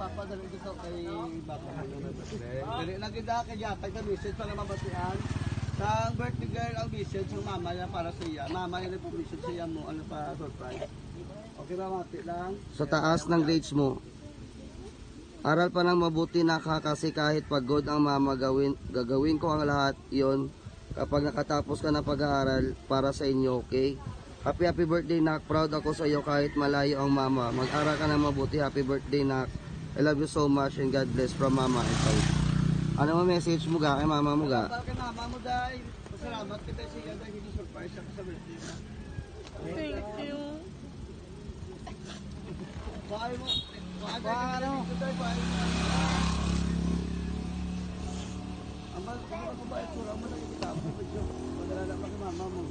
papadala dito kay Baka. Dali lang kita kay Japay ka message para mabatian. Sa birthday girl ang message ng mama niya para sa iya. Mama niya nagpo-message sa iya mo ano pa surprise. Okay ba mati lang? Sa taas ng grades mo. Aral pa ng mabuti na kasi kahit pagod ang mama gagawin ko ang lahat yon kapag nakatapos ka ng pag-aaral para sa inyo, okay? Happy birthday, Nak. Proud ako sa iyo kahit malayo ang mama. Mag-aral ka ng mabuti. Happy birthday, Nak. I love you so much and God bless from Mama and Pao. Ano mo message mo ga kay mama mo ga? Para kay mama mo dahil pasalamat kita sa iya dahil surprise siya sa birthday mo. Thank you. Bye mo. Bye mo. Ang ba ko ba ito? Ang ba kita mo? Padala na pa kay mama mo.